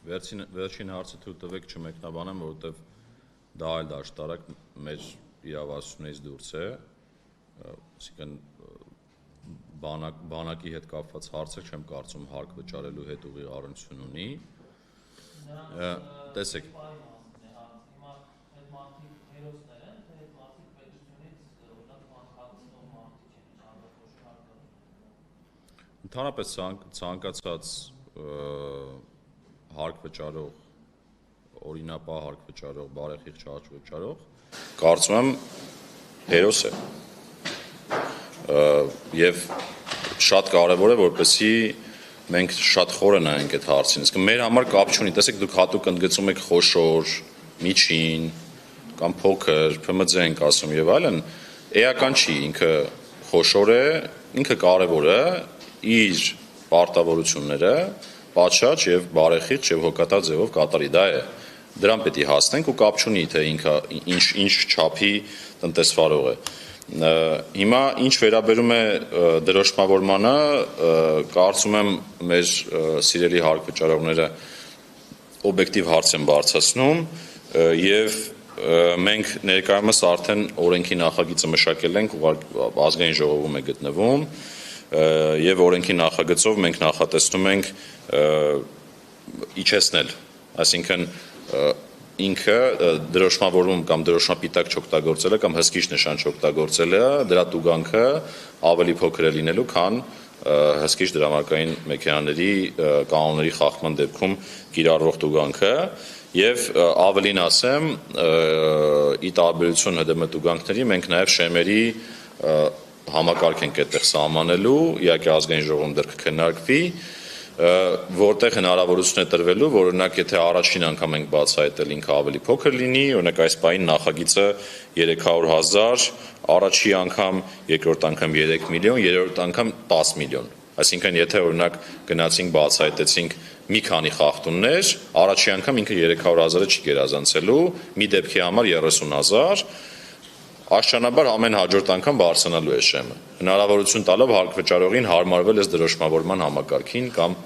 Վերջին հարցը թույլ տվեք չմեկնաբանեմ, որովհետև դա այլ դաշտարակ մեր իրավասությունից դուրս է, այսինքն բանակի հետ կապված հարցը չեմ կարծում հարկ վճարելու հետ ուղիղ առնչություն ունի։ Տեսեք։ Ընդհանրապես ցանկացած հարկ վճարող, օրինապահ հարկ վճարող, բարեխիղճ հարկ վճարող, կարծում եմ հերոս է։ Եվ շատ կարևոր է, որպեսզի մենք շատ խորը նայենք այդ հարցին։ Իսկ մեր համար կապ չունի, տեսեք դուք հատուկ ընդգծում եք խոշոր, միջին կամ փոքր, ՓՄԶ ենք ասում եւ այլն, էական չի, ինքը խոշոր է, ինքը կարևոր է, իր պարտավորությունները պատշաճ եւ բարեխիղճ եւ հոգատար ձևով կատարի, դա է։ Դրան պետք է հասնենք ու կապ չունի, թե ինքը ինչ չափի տնտեսվարող է։ Հիմա ինչ վերաբերում է դրոշմավորմանը, կարծում եմ մեր սիրելի հարկ վճարողները օբյեկտիվ հարց են բարձրացնում եւ մենք ներկայումս արդեն օրենքի նախագիծը մշակել ենք, ազգային ժողովում է գտնվում եւ օրենքի նախագծով մենք նախատեսնում ենք իջեցնել, այսինքն ինքը դրոշմավորում կամ դրոշմապիտակ չօգտագործելը կամ հսկիչ նշան չօգտագործելը դրա տուգանքը ավելի փոքր է լինելու, քան հսկիչ դրամարկային մեքենաների կանոնների խախտման դեպքում կիրառվող տուգանքը եւ ավելին ասեմ, ի տարբերություն ՀԴՄ տուգանքների մենք նաեւ շեմերի համակարգ ենք այդտեղ սահմանելու, իհարկե ազգային ժողովում դեռ կքննարկվի, որտեղ հնարավորություն է տրվելու, որ օրինակ եթե առաջին անգամ ենք բացահայտել ինքը ավելի փոքր լինի, օրինակ այս պահին նախագիծը 300,000, առաջի անգամ, երկրորդ անգամ 3 միլիոն, երրորդ անգամ 10 միլիոն։ Այսինքն եթե օրինակ գնացինք բացահայտեցինք մի քանի խախտումներ, առաջի անգամ ինքը 300,000-ը չի գերազանցելու, մի դեպքի համար 30,000, Աշճանաբար ամեն հաջորդ անգամ բարձրանալու է շեմը։ Հնարավորություն տալով հարկ վճարողին հարմարվել այս դրոշմավորման համակարգին կամ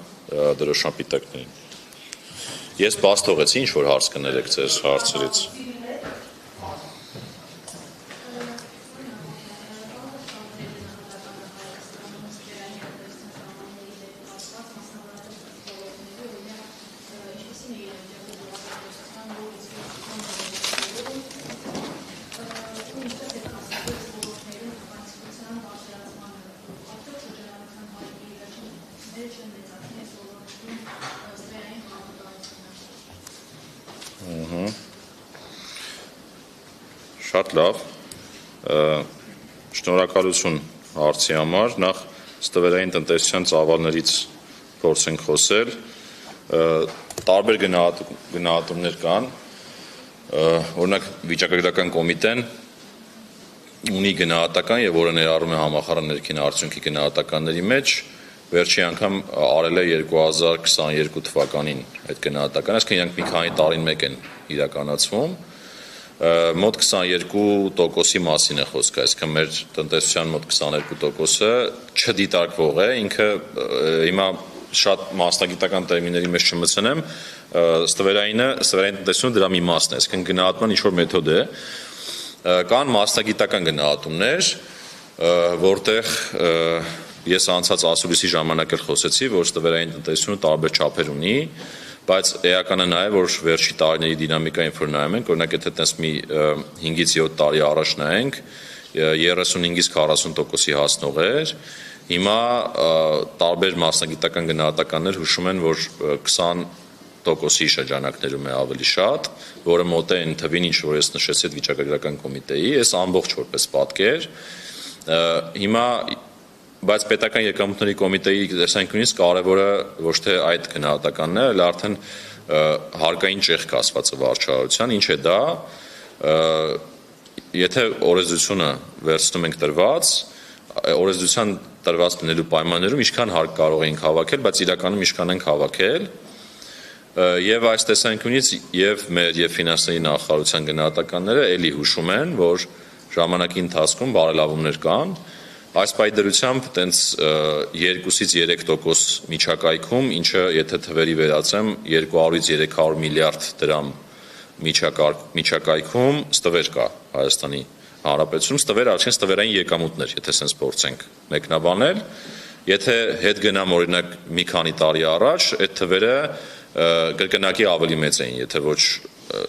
դրոշմապիտակներին։ Ես բաց թողեցի, ինչ որ հարց կներեք ձեր հարցերից։ Շատ լավ, շնորհակալություն հարցի համար, նախ ստվերային տնտեսության ծավալներից փորձենք խոսել, տարբեր գնահատումներ կան, օրինակ վիճակագրական կոմիտեն ունի գնահատական եւ որը ներառում է համախառն ներքին արդյունքի գնահատականների մեջ, վերջի անգամ արել է 2022 թվականին այդ գնահատականը, այսինքն իրանք մի քանի տարին մեկ են իրականացվում, մոտ 22%-ի մասին է խոսքը, այսինքն մեր տնտեսության մոտ 22%-ը չդիտարկվող է, ինքը հիմա շատ մասնագիտական տերմինների մեջ չմտցնեմ, ստվերային տնտեսությունը դրա մի մասն է, այսինքն գնահատման ինչ-որ մեթոդ է, կան մասնագիտական գնահատումներ, որտեղ ես անցած ասուլիսի ժամանակ էլ խոսեցի, որ ստվերային տնտեսությունը տարբեր չափեր ունի, բայց էականը նա է, որ վերջի տարիների դինամիկային որ նայում ենք, օրինակ եթե տես մի 5-ից 7 տարի առաջ նայենք, 35-ից 40%-ի հասնող էր, հիմա տարբեր մասնագիտական գնահատականներ հուշում են, որ 20%-ի շրջանակներում է ավելի շատ, որը մոտ է այն թվին, ինչ որ ես նշեցի այդ վիճակագրական կոմիտեի, այս ամբողջ որպես պատկեր, հիմա բայց պետական եկամուտների կոմիտեի տեսանկյունից կարևորը ոչ թե այդ գնահատականն է, այլ արդեն հարկային ճեղք ասվածը վարչարարության, ինչ է դա, եթե օրենսդրությունը վերցնում ենք տրված, օրենսդրության տրված լինելու պայմաններում ինչքան հարկ կարող ենք հավաքել, բայց իրականում ինչքան ենք հավաքել, եւ այս տեսանկյունից եւ մեր եւ ֆինանսների նախարարության գնահատականները էլի հուշում են, որ ժամանակի ընթացքում բարելավումներ կան, Այս պայդրությամբ տենց 2-ից 3% միջակայքում, ինչը եթե թվերի վերածեմ 200-ից 300 միլիարդ դրամ միջակայքում ստվեր կա Հայաստանի Հանրապետությունում, ստվեր արդեն ստվերային եկամուտներ, եթե sense փորձենք մեկնաբանել, եթե հետ գնամ օրինակ մի քանի տարի առաջ, այդ թվերը կրկնակի ավելի մեծ էին, եթե ոչ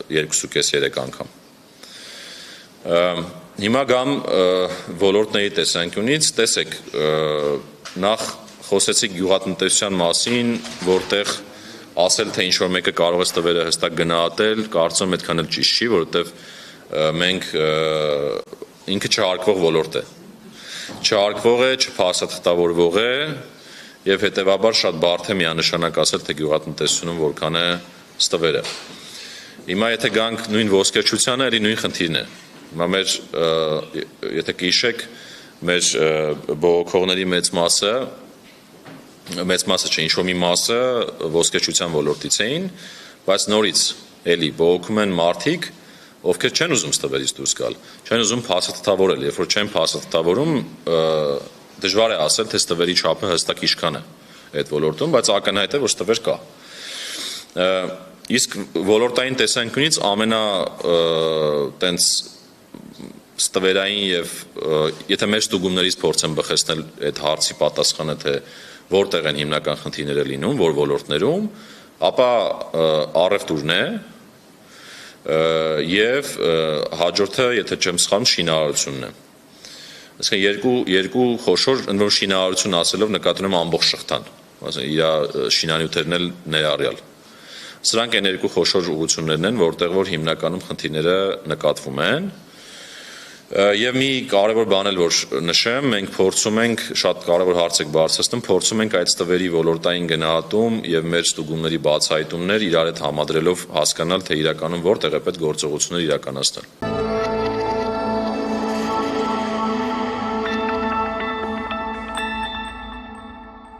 2.5-3 անգամ։ Հիմա գամ ոլորտների տեսանկյունից, տեսեք, նախ խոսեցիք գյուղատնտեսության մասին, որտեղ ասել, թե ինչ-որ մեկը կարող է ստվերը հստակ գնահատել, կարծում եմ այդքան էլ ճիշտ չի, որովհետև մենք ինքը չհարկվող ոլորտ է։ Չհարկվող է, չփաստաթղթավորվող է եւ հետեւաբար շատ բարդ է միանշանակ ասել, թե գյուղատնտեսությունում որքան է ստվերը։ Հիմա եթե գանք նույն ոսկերչությանը, էլի նույն խնդիրն է։ Հիմա մեր, եթե կհիշեք, մեր բողոքողների մեծ մասը չէ, ինչ-որ մի մասը ոսկերչության ոլորտից էին, բայց նորից էլի բողոքում են մարդիկ, ովքեր չեն ուզում ստվերից դուրս գալ, չեն ուզում փաստաթղթավորել, երբ որ չեն փաստաթղթավորում, դժվար է ասել, թե ստվերի չափը հստակ ինչքան է այդ ոլորտում, բայց ակնհայտ է, որ ստվեր կա։ Իսկ ոլորտային տեսանկյունից տենց ստվերային եւ եթե մեր ստուգումներից փորձեմ բխեցնել այդ հարցի պատասխանը, թե որտեղ են հիմնական խնդիրները լինում, որ ոլորտներում, ապա առևտուրն է եւ հաջորդը, եթե չեմ սխալվում, շինարարությունն է։ Այսինքն երկու խոշոր ընդհանուր շինարարություն ասելով նկատում եմ ամբողջ շղթան, իր շինանյութերն էլ ներառյալ։ Սրանք այն երկու խոշոր ուղղություններն են, որտեղ որ հիմնականում խնդիրները նկատվում են։ Եվ մի կարևոր բան էլ որ նշեմ, մենք փորձում ենք, շատ կարևոր հարց եք բարձրացնում, փորձում ենք այդ ստվերի ոլորտային գնահատում եւ մեր ստուգումների բացահայտումներ իրար հետ համադրելով հասկանալ, թե իրականում որտեղ է պետք գործողություններ իրականացնել։